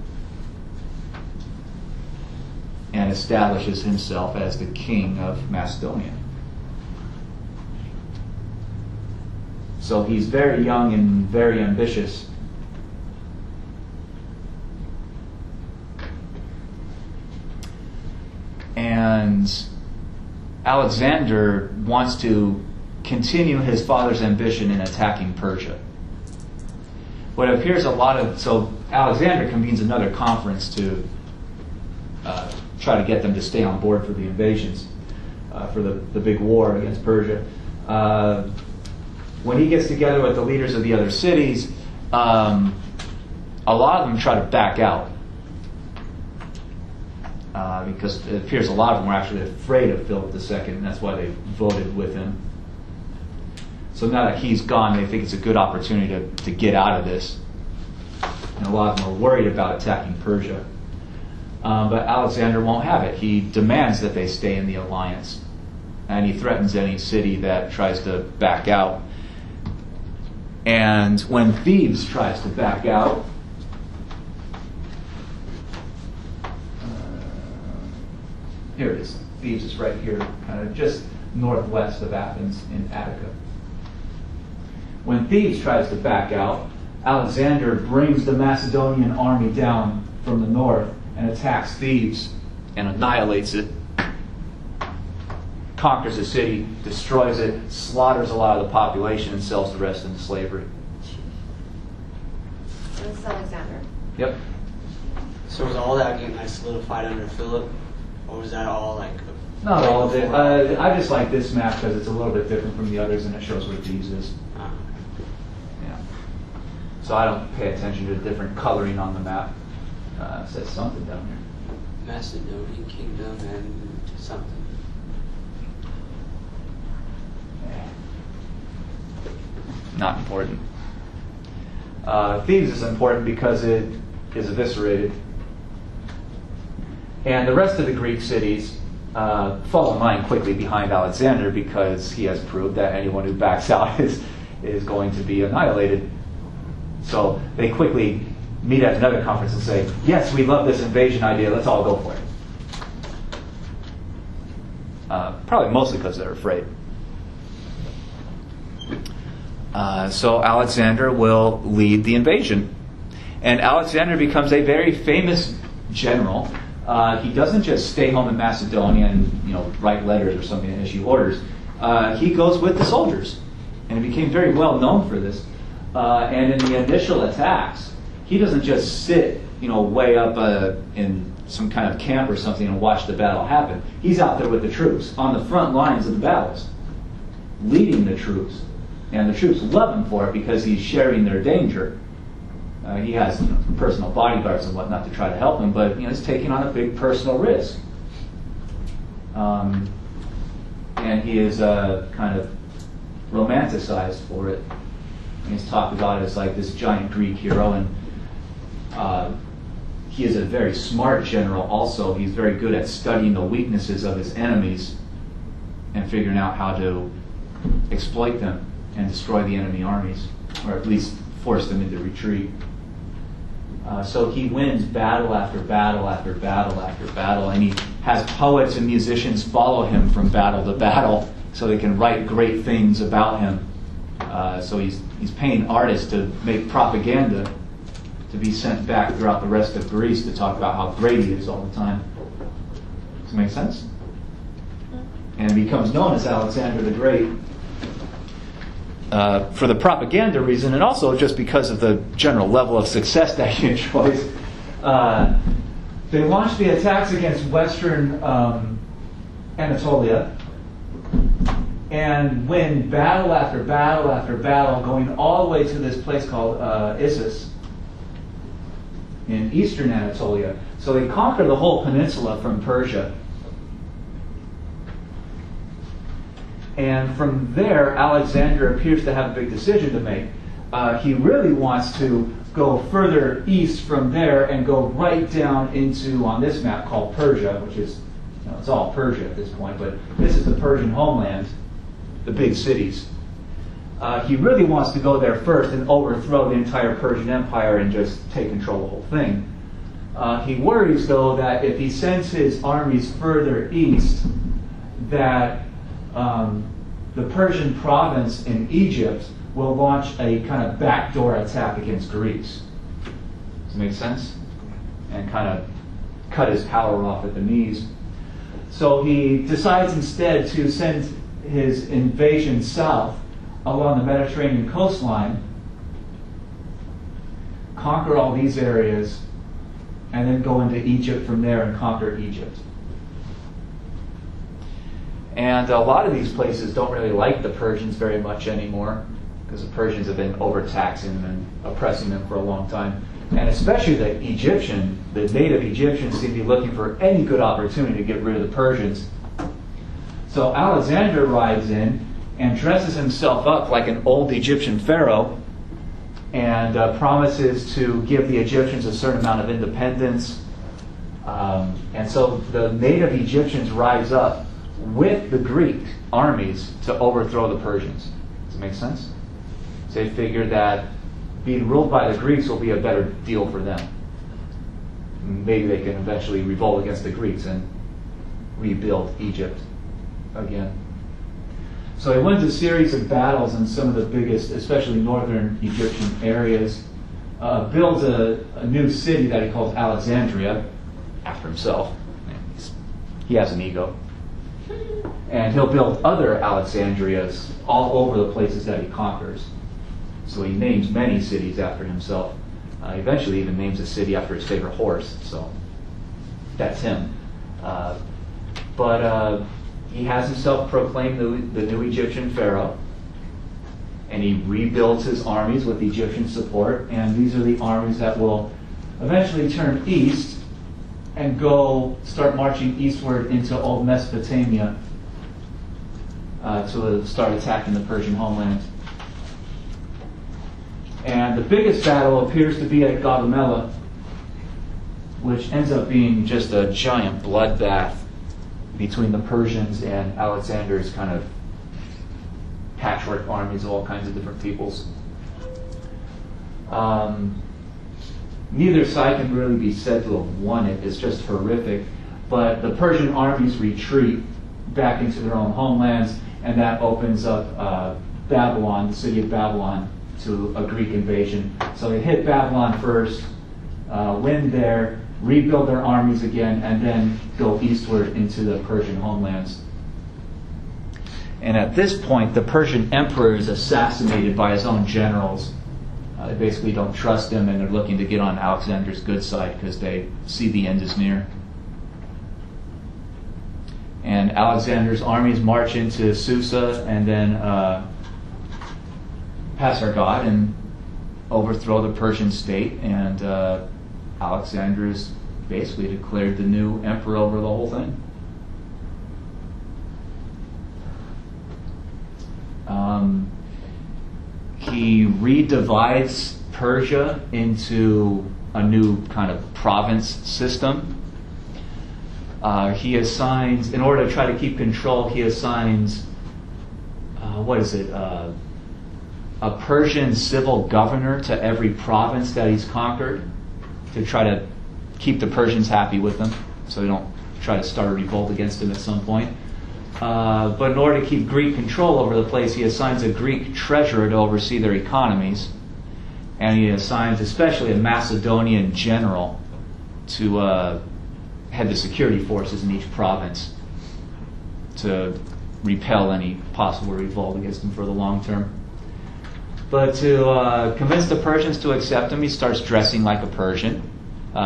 [SPEAKER 1] and establishes himself as the king of Macedonia. So he's very young and very ambitious. And Alexander wants to continue his father's ambition in attacking Persia. But it appears so Alexander convenes another conference to try to get them to stay on board for the invasions, for the big war against Persia. When he gets together with the leaders of the other cities, a lot of them try to back out. Because it appears a lot of them were actually afraid of Philip II, and that's why they voted with him. So now that he's gone, they think it's a good opportunity to get out of this. And a lot of them are worried about attacking Persia. But Alexander won't have it. He demands that they stay in the alliance. And he threatens any city that tries to back out. And when Thebes tries to back out, here it is. Thebes is right here, kind of just northwest of Athens in Attica. When Thebes tries to back out, Alexander brings the Macedonian army down from the north and attacks Thebes and annihilates it, conquers the city, destroys it, slaughters a lot of the population, and sells the rest into slavery.
[SPEAKER 4] This is Alexander.
[SPEAKER 1] Yep.
[SPEAKER 2] So was all that getting solidified under Philip, or was that all like?
[SPEAKER 1] Not all of it. I just like this map because it's a little bit different from the others, and it shows where Thebes is. Yeah. So I don't pay attention to the different coloring on the map. It says something down here.
[SPEAKER 2] Macedonian kingdom and something.
[SPEAKER 1] Not important. Thebes is important because it is eviscerated. And the rest of the Greek cities fall in line quickly behind Alexander because he has proved that anyone who backs out is going to be annihilated. So they quickly meet at another conference and say, yes, we love this invasion idea, let's all go for it. Probably mostly because they're afraid. So Alexander will lead the invasion. And Alexander becomes a very famous general. He doesn't just stay home in Macedonia and write letters or something and issue orders. He goes with the soldiers, and he became very well known for this. And in the initial attacks, he doesn't just sit, way up in some kind of camp or something and watch the battle happen. He's out there with the troops on the front lines of the battles, leading the troops. And the troops love him for it because he's sharing their danger. He has personal bodyguards and whatnot to try to help him, but he's taking on a big personal risk. And he is kind of romanticized for it. He's talked about it as like this giant Greek hero, and he is a very smart general also. He's very good at studying the weaknesses of his enemies and figuring out how to exploit them and destroy the enemy armies, or at least force them into retreat. So he wins battle after battle after battle after battle, and he has poets and musicians follow him from battle to battle so they can write great things about him. So he's paying artists to make propaganda to be sent back throughout the rest of Greece to talk about how great he is all the time. Does it make sense? And he becomes known as Alexander the Great for the propaganda reason, and also just because of the general level of success that he enjoys. They launched the attacks against western Anatolia and win battle after battle after battle, going all the way to this place called Issus in eastern Anatolia. So they conquer the whole peninsula from Persia. And from there, Alexander appears to have a big decision to make. He really wants to go further east from there and go right down into, on this map called Persia, which is, it's all Persia at this point, but this is the Persian homeland, the big cities. He really wants to go there first and overthrow the entire Persian Empire and just take control of the whole thing. He worries, though, that if he sends his armies further east, that the Persian province in Egypt will launch a kind of backdoor attack against Greece. Does it make sense? And kind of cut his power off at the knees. So he decides instead to send his invasion south along the Mediterranean coastline, conquer all these areas, and then go into Egypt from there and conquer Egypt. And a lot of these places don't really like the Persians very much anymore, because the Persians have been overtaxing them and oppressing them for a long time. And especially the native Egyptians seem to be looking for any good opportunity to get rid of the Persians. So Alexander rides in and dresses himself up like an old Egyptian pharaoh and promises to give the Egyptians a certain amount of independence. And so the native Egyptians rise up with the Greek armies to overthrow the Persians. Does it make sense? So they figure that being ruled by the Greeks will be a better deal for them. Maybe they can eventually revolt against the Greeks and rebuild Egypt again. So he wins a series of battles in some of the biggest, especially northern Egyptian areas, builds a new city that he calls Alexandria, after himself. He has an ego. And he'll build other Alexandrias all over the places that he conquers. So he names many cities after himself. Eventually even names a city after his favorite horse. So that's him. But he has himself proclaimed the new Egyptian pharaoh. And he rebuilds his armies with Egyptian support. And these are the armies that will eventually turn east and start marching eastward into old Mesopotamia to start attacking the Persian homeland. And the biggest battle appears to be at Gaugamela, which ends up being just a giant bloodbath between the Persians and Alexander's kind of patchwork armies of all kinds of different peoples. Neither side can really be said to have won it. It's just horrific. But the Persian armies retreat back into their own homelands, and that opens up Babylon, the city of Babylon, to a Greek invasion. So they hit Babylon first, win there, rebuild their armies again, and then go eastward into the Persian homelands. And at this point, the Persian emperor is assassinated by his own generals. They basically don't trust him, and they're looking to get on Alexander's good side because they see the end is near. And Alexander's armies march into Susa and then pass Argod and overthrow the Persian state. And Alexander is basically declared the new emperor over the whole thing. He redivides Persia into a new kind of province system. He assigns, in order to try to keep control, he assigns, a Persian civil governor to every province that he's conquered to try to keep the Persians happy with them so they don't try to start a revolt against him at some point. But in order to keep Greek control over the place, he assigns a Greek treasurer to oversee their economies. And he assigns especially a Macedonian general to head the security forces in each province to repel any possible revolt against him for the long term. But to convince the Persians to accept him, he starts dressing like a Persian.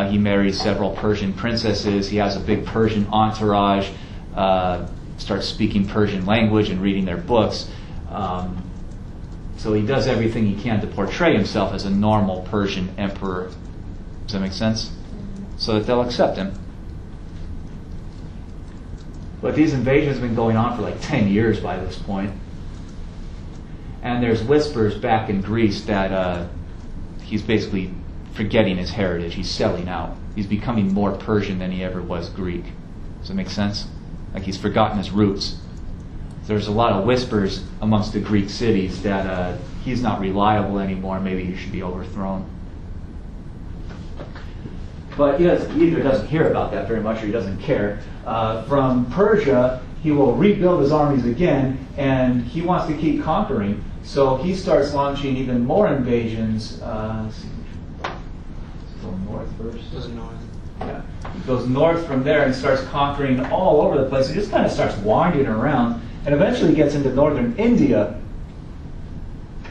[SPEAKER 1] He marries several Persian princesses. He has a big Persian entourage. Starts speaking Persian language and reading their books. So he does everything he can to portray himself as a normal Persian emperor. Does that make sense? So that they'll accept him. But these invasions have been going on for like 10 years by this point. And there's whispers back in Greece that he's basically forgetting his heritage. He's selling out. He's becoming more Persian than he ever was Greek. Does that make sense? Like he's forgotten his roots. There's a lot of whispers amongst the Greek cities that he's not reliable anymore. Maybe he should be overthrown. But he either doesn't hear about that very much or he doesn't care. From Persia, he will rebuild his armies again, and he wants to keep conquering. So he starts launching even more invasions. Go north first.
[SPEAKER 2] Goes north.
[SPEAKER 1] Yeah. He goes north from there and starts conquering all over the place. He just kind of starts wandering around and eventually gets into northern India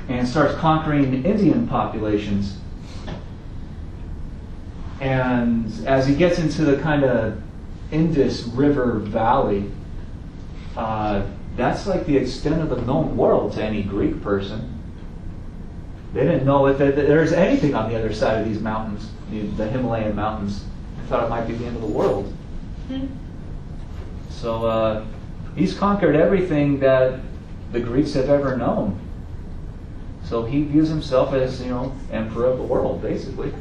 [SPEAKER 1] and starts conquering Indian populations. And as he gets into the kind of Indus River Valley, that's like the extent of the known world to any Greek person. They didn't know that there's anything on the other side of these mountains, the Himalayan mountains. They thought it might be the end of the world. So he's conquered everything that the Greeks have ever known. So he views himself as, emperor of the world, basically.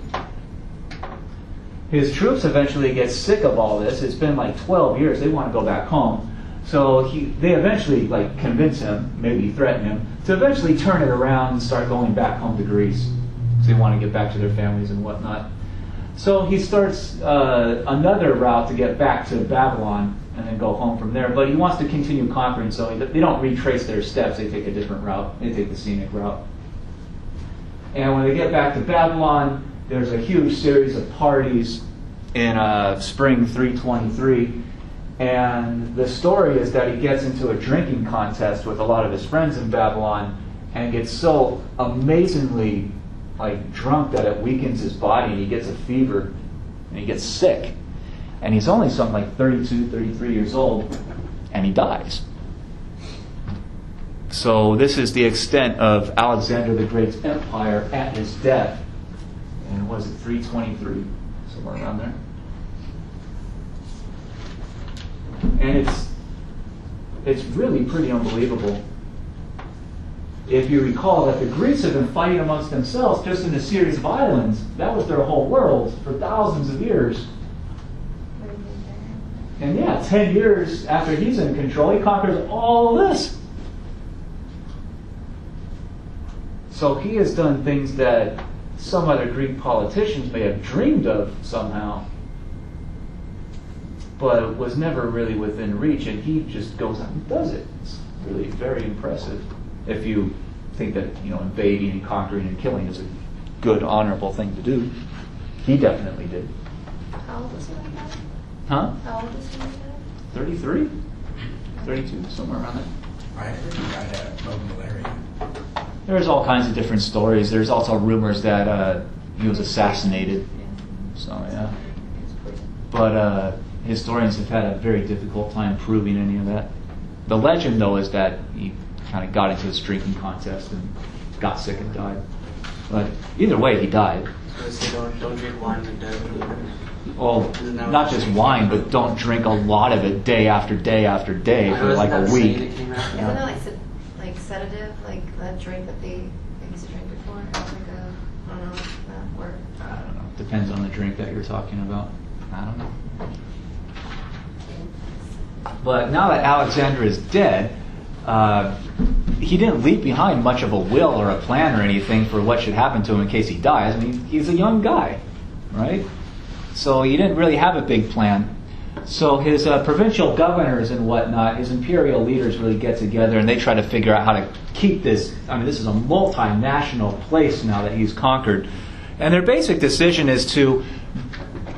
[SPEAKER 1] His troops eventually get sick of all this. It's been like 12 years. They want to go back home. So they eventually convince him, maybe threaten him, to eventually turn it around and start going back home to Greece. Because they want to get back to their families and whatnot. So he starts another route to get back to Babylon and then go home from there. But he wants to continue conquering, so they don't retrace their steps. They take a different route. They take the scenic route. And when they get back to Babylon, there's a huge series of parties in spring 323. And the story is that he gets into a drinking contest with a lot of his friends in Babylon and gets so amazingly drunk that it weakens his body and he gets a fever and he gets sick. And he's only something like 32, 33 years old and he dies. So this is the extent of Alexander the Great's empire at his death. And was it 323? Somewhere around there. And it's really pretty unbelievable. If you recall that the Greeks have been fighting amongst themselves just in a series of islands. That was their whole world for thousands of years. And 10 years after he's in control, he conquers all this. So he has done things that some other Greek politicians may have dreamed of somehow, but it was never really within reach, and he just goes out and does it. It's really very impressive. if you think that invading and conquering and killing is a good, honorable thing to do. He definitely did.
[SPEAKER 4] How old was he when he died?
[SPEAKER 1] Huh?
[SPEAKER 4] How old was he when he died?
[SPEAKER 1] 33? 32, somewhere around there.
[SPEAKER 6] I heard he died of malaria.
[SPEAKER 1] There's all kinds of different stories. There's also rumors that he was assassinated. So, yeah. But historians have had a very difficult time proving any of that. The legend, though, is that he kind of got into this drinking contest and got sick and died. But either way, he died.
[SPEAKER 2] So they say don't drink wine when dead.
[SPEAKER 1] Well, not just wine, but don't drink a lot of it day after day after day for like a week.
[SPEAKER 4] Isn't it like sedative, like that drink that they used to drink before? It's like I don't know, that word.
[SPEAKER 1] I don't know. Depends on the drink that you're talking about. I don't know. But now that Alexander is dead, he didn't leave behind much of a will or a plan or anything for what should happen to him in case he dies. I mean, he's a young guy, right? So he didn't really have a big plan. So his provincial governors and whatnot, his imperial leaders really get together and they try to figure out how to keep this. I mean, this is a multinational place now that he's conquered. And their basic decision is to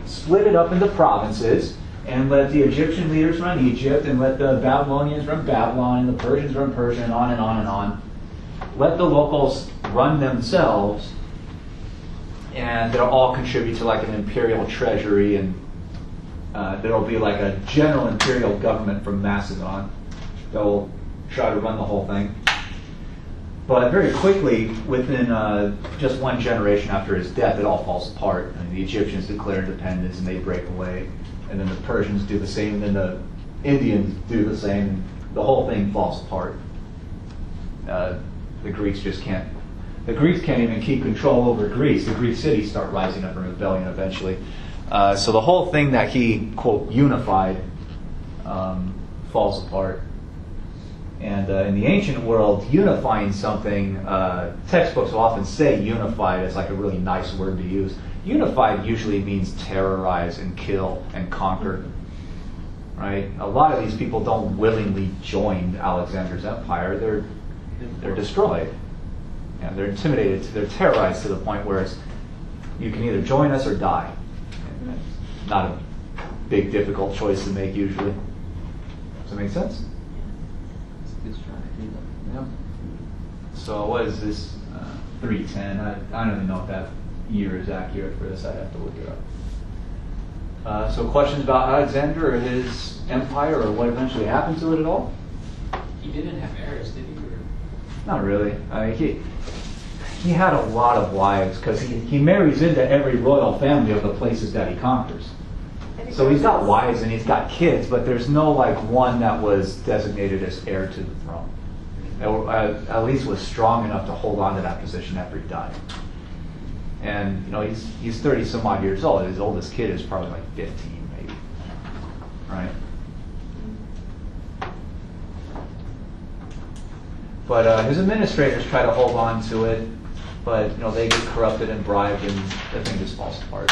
[SPEAKER 1] split it up into provinces and let the Egyptian leaders run Egypt and let the Babylonians run Babylon and the Persians run Persia and on and on and on. Let the locals run themselves, and they'll all contribute to like an imperial treasury, and there'll be like a general imperial government from Macedon that will try to run the whole thing. But very quickly, within just one generation after his death, it all falls apart. I mean, the Egyptians declare independence and they break away. And then the Persians do the same, and then the Indians do the same. And the whole thing falls apart. The Greeks can't even keep control over Greece. The Greek cities start rising up in rebellion eventually. So the whole thing that he, quote, unified falls apart. And in the ancient world, unifying something, textbooks will often say unified as like a really nice word to use. Unified usually means terrorize and kill and conquer, right? A lot of these people don't willingly join Alexander's empire. They're destroyed. And they're intimidated. They're terrorized to the point where you can either join us or die. And it's not a big, difficult choice to make usually. Does that make sense? Yeah. So what is this? 310. I don't even know if that year is accurate for this. I'd have to look it up. So questions about Alexander or his empire or what eventually happened to it at all?
[SPEAKER 5] He didn't have heirs, did he? Or?
[SPEAKER 1] Not really. I mean, he had a lot of wives because he marries into every royal family of the places that he conquers. So he's got wives and he's got kids, but there's no like one that was designated as heir to the throne. Or at least was strong enough to hold on to that position after he died. And he's 30 some odd years old. His oldest kid is probably like 15 maybe. Right? But his administrators try to hold on to it, but they get corrupted and bribed and the thing just falls apart.